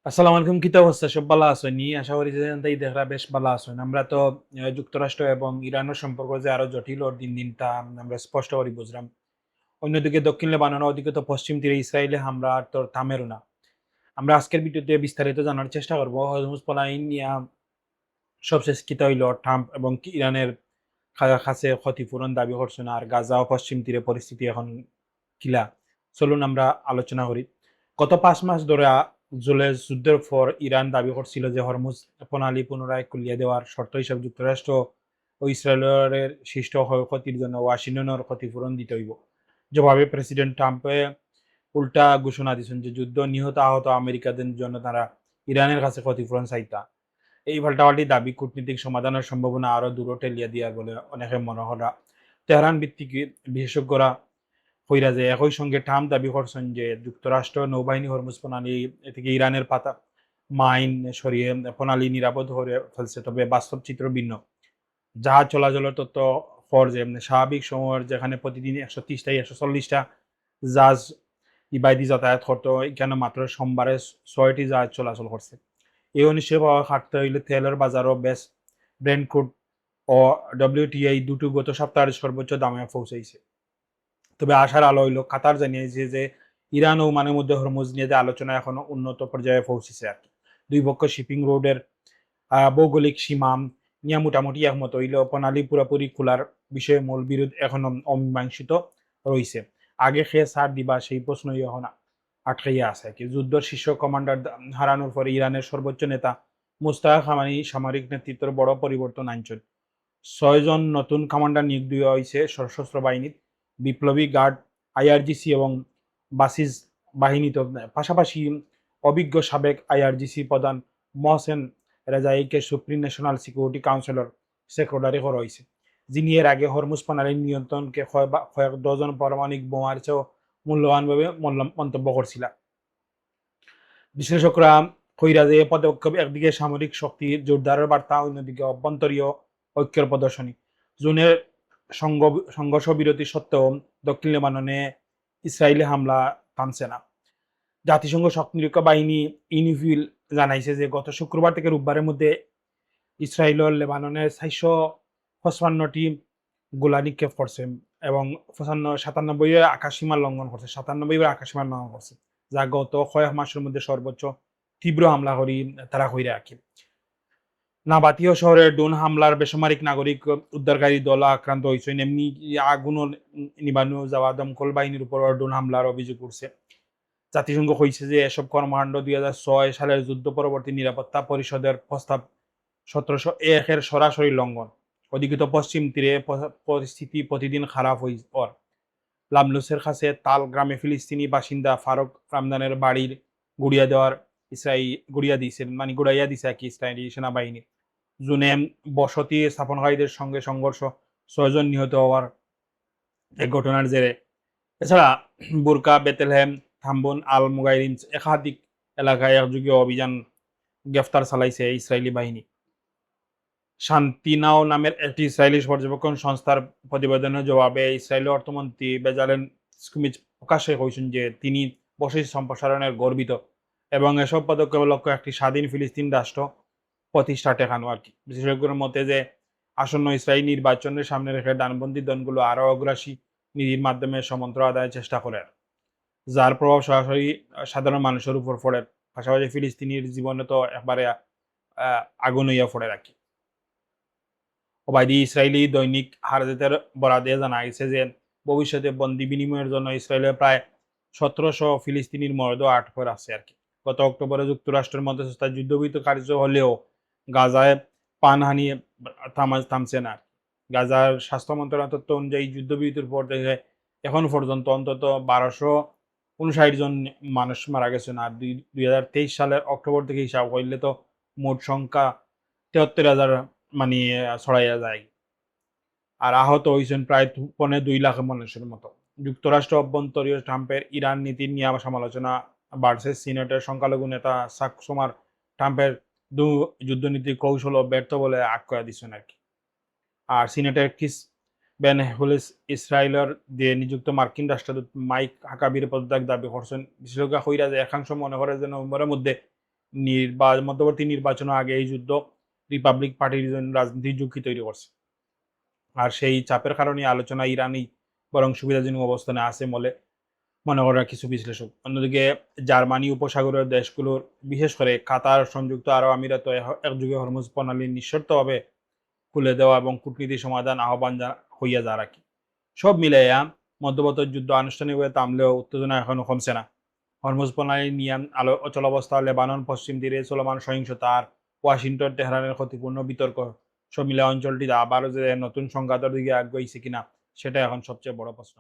আসসালামু আলাইকুম, কি অবস্থা? সব ভালো আছেন? আশা করি যে তাই দেখরা বেশ ভালো আছেন। আমরা তো যুক্তরাষ্ট্র এবং ইরানের সম্পর্ক যে আরো জটিল ওর দিন দিন তা আমরা স্পষ্ট করে বুঝলাম। অন্যদিকে দক্ষিণ লেবানন, ওদিকে তো পশ্চিম তীরে ইসরায়েলে হামলা আর তোর থামেরও না। আমরা আজকের ভিডিওতে বিস্তারিত জানার চেষ্টা করব হরমুজ পলাইন নিয়া সবশেষ কিতা হইল, ট্রাম্প এবং ইরানের কাছে ক্ষতিপূরণ দাবি করছে না, আর গাজা ও পশ্চিম তীরে পরিস্থিতি এখন কিলা। চলুন আমরা আলোচনা করি। গত ৫ মাস ধরে জুলাই যুদ্ধের পর ইরান দাবি করছিল যে হরমুজ প্রণালী পুনরায় খুলিয়ে দেওয়ার শর্ত হিসেবে যুক্তরাষ্ট্র ও ইসরায়েলের সৃষ্ট ক্ষয়ক্ষতির জন্য ওয়াশিংটনের ক্ষতিপূরণ দিতে হইব। জবাবে প্রেসিডেন্ট ট্রাম্পে উল্টা ঘোষণা দিয়েছেন যে যুদ্ধ নিহত আহত আমেরিকাদের জন্য তারা ইরানের কাছে ক্ষতিপূরণ চাইতা। এই পাল্টাপাল্টি দাবি কূটনীতিক সমাধানের সম্ভাবনা আরো দূর ঠেলিয়া দিয়ার বলে অনেকে মনে করা। তেহরান ভিত্তিক বিশেষজ্ঞরা কইরা যে একই সঙ্গে ট্রাম্প দাবি করছেন যে যুক্তরাষ্ট্র নৌবাহিনী হরমুজ প্রণালী থেকে ইরানের পাতা মাইন সরিয়ে প্রণালী নিরাপদ করে ফেলছে, তবে বাস্তব চিত্র ভিন্ন। জাহাজ চলাচলের তথ্য ফর যে স্বাভাবিক সময়ের যেখানে প্রতিদিন ১৩০টা ১৪০টা জাহাজ ইবাইদি যাতায়াত করতো, এখানে মাত্র সোমবারে ৬টি জাহাজ চলাচল করছে। এই অনিশ্চয় পাওয়া খাটতে হইলে তেলের বাজারও বেশ ব্রেন্ট ক্রুড ও ডব্লিউটিআই দুটো গত সপ্তাহের সর্বোচ্চ দামে পৌঁছেছে। তবে আশার আলো হইল কাতার জানিয়েছে যে ইরান ও ওমানের মধ্যে হরমুজ নিয়ে যে আলোচনা এখনো উন্নত পর্যায়ে পৌঁছেছে আর কি। দুই পক্ষ শিপিং রোডের ভৌগোলিক সীমা নিয়ে মোটামুটি একমত হইলেও প্রণালী পুরোপুরি খোলার বিষয়ে মূল বিরোধ এখনো অমীমাংসিত রয়েছে। আগে খেয়ে ছাড় দিবা সেই প্রশ্নই এখন আটকাইয়া আছে আর কি। যুদ্ধের শীর্ষ কমান্ডার হারানোর পরে ইরানের সর্বোচ্চ নেতা মুস্তাফা খামানি সামরিক নেতৃত্বের বড় পরিবর্তন আনছেন। ৬ জন নতুন কমান্ডার নিয়োগ দেওয়া হয়েছে সশস্ত্র বাহিনীর, বিপ্লবী গার্ড, আইআরজিসি এবং বাসিস বাহিনীতে। পাশাপাশি অভিজ্ঞ সাবেক আইআরজিসি প্রধান মহসেন রেজাইকে supreme national security councillor secretary করা হয়েছে, যিনি এর আগে হরমুজ প্রণালীর নিয়ন্ত্রণকে কয়েক ডজন পারমাণবিক বোমার চেয়েও মূল্যবানভাবে মন্তব্য করছিলেন। বিশ্লেষকরা কইরা যে পদক্ষেপ একদিকে সামরিক শক্তি জোরদারের বার্তা, অন্যদিকে অভ্যন্তরীণ ঐক্যের প্রদর্শনী। জুনের সংঘর্ষ বিরতি সত্ত্বেও দক্ষিণ লেবাননে ইসরায়েলি হামলা থামছে না। জাতিসংঘ শক্তিনিরীক্ষা বাহিনী ইউনিফিল জানাইছে যে গত শুক্রবার থেকে রোববারের মধ্যে ইসরায়েল লেবাননের ৪৫৫টি গোলা নিক্ষেপ করছে এবং ৯৭ আকাশসীমা লঙ্ঘন করছে, ৯৭ আকাশসীমা লঙ্ঘন করছে, যা গত কয়েক মাসের মধ্যে সর্বোচ্চ তীব্র হামলা করি তারা কইরা রাখে। নাবাতীয় শহরের ড্রোন হামলার বেসামরিক নাগরিক উদ্ধারকারী দল আক্রান্ত হয়েছেন, এমনি আগুন নিবানো যাওয়া দমকল বাহিনীর উপর ড্রোন হামলার অভিযোগ উঠছে। জাতিসংঘ কইছে যে এসব কর্মকাণ্ড ২০০৬ সালের যুদ্ধ পরবর্তী নিরাপত্তা পরিষদের প্রস্তাব ১৭০১ এর সরাসরি লঙ্ঘন। ওদিকে তো পশ্চিম তীরে পরিস্থিতি প্রতিদিন খারাপ হওয়ার। লামলুসের কাছে তাল গ্রামে ফিলিস্তিনি বাসিন্দা ফারুক রামদানের বাড়ির গুড়িয়া দেওয়ার গুড়িয়া দিয়েছে, মানে গুড়াইয়া দিছে আর কি ইসরায়েলি সেনাবাহিনী। জুনে বসতি স্থাপনকারীদের সঙ্গে সংঘর্ষ, ৬ জন নিহত হওয়ার এক ঘটনার জেরে। এছাড়া বুরকা, বেতেলহেম, থাম্বুন, আল মুগাইরিন একাধিক এলাকায় একযোগে অভিযান গ্রেফতার চালাইছে ইসরায়েলি বাহিনী। শান্তি নাও নামের একটি ইসরায়েলি পর্যবেক্ষণ সংস্থার প্রতিবেদনের জবাবে ইসরায়েলি অর্থমন্ত্রী বেজালেন স্কিমিচ প্রকাশ্যে কইছেন যে তিনি বসতি সম্প্রসারণের গর্বিত এবং এসব পদক্ষেপের লক্ষ্য একটি স্বাধীন ফিলিস্তিন রাষ্ট্র প্রতিষ্ঠা ঠেকানো আর কি। বিশেষজ্ঞদের মতে যে আসন্ন ইসরায়েলি নির্বাচনের সামনে রেখে ডানপন্থী দলগুলো আরও অগ্রাসী নীতির মাধ্যমে সমন্ত্র আদায়ের চেষ্টা করে, যার প্রভাব সরাসরি সাধারণ মানুষের উপর পড়ে। পাশাপাশি ফিলিস্তিনির জীবনে তো একবারে আগুন হইয়া পড়ে রাখি। ওবায়দি ইসরায়েলি দৈনিক হারজেতের বরাদে জানা গেছে যে ভবিষ্যতে বন্দি বিনিময়ের জন্য ইসরায়েলের প্রায় ১৭০০ ফিলিস্তিনির মরদেহ আটক আছে আর কি। গত অক্টোবরে যুক্তরাষ্ট্রের মধ্যস্থতায় যুদ্ধবিরতি কার্য হলেও গাজায় প্রাণহানি থামছে না। গাজার স্বাস্থ্য মন্ত্রণালয়ের তথ্য অনুযায়ী যুদ্ধবিরতির পর থেকে এখন পর্যন্ত অন্তত ১২৫৯ জন মানুষ মারা গেছেন, আর ২০২৩ সালের অক্টোবর থেকে হিসাব করলে তো মোট সংখ্যা ৭৩,০০০ মানে ছড়াইয়া যায়। আর আহত হয়েছেন প্রায় ২.৫ লাখ মানুষের মতো। যুক্তরাষ্ট্র অভ্যন্তরীণ ট্রাম্পের ইরান নীতির নিয়ে সমালোচনা বাড়ছে। সিনেটের সংখ্যালঘু নেতা চাক শুমার ট্রাম্পের যুদ্ধনীতির কৌশল ব্যর্থ বলে আখ্যা দিচ্ছেন আর কি। আর সিনেটের ক্রিস বেন হুলিস ইসরায়েলের দিয়ে নিযুক্ত মার্কিন রাষ্ট্রদূত মাইক হাকাবির পদত্যাগ দাবি করছেন। বিশেষজ্ঞ কইরা যে একাংশ মনে করে যে নভেম্বরের মধ্যে মধ্যবর্তী নির্বাচনের আগে এই যুদ্ধ রিপাবলিক পার্টির জন্য রাজনীতির ঝুঁকি তৈরি করছে। আর সেই চাপের কারণে আলোচনা ইরানই বরং সুবিধাজনক অবস্থানে আছে বলে মনে করেন কিছু বিশ্লেষক। অন্যদিকে জার্মানি উপসাগরীয় দেশগুলোর, বিশেষ করে কাতার, সংযুক্ত আরব আমিরাত একযোগে হরমুজ প্রণালী নিঃশর্তভাবে খুলে দেওয়া এবং কূটনীতি সমাধান আহ্বান হইয়া যা রাখি। সব মিলাইয়া মধ্যবর্তী যুদ্ধ আনুষ্ঠানিকভাবে থামলেও উত্তেজনা এখনো কমছে না। হরমুজ প্রণালী নিয়ে অচলাবস্থা, লেবানন পশ্চিম তীরে চলমান সহিংসতা আর ওয়াশিংটন তেহরানের ক্ষতিপূর্ণ বিতর্ক সব মিলে অঞ্চলটি আবারও যে নতুন সংঘাতের দিকে আগ্রহীছে কিনা সেটা এখন সবচেয়ে বড় প্রশ্ন।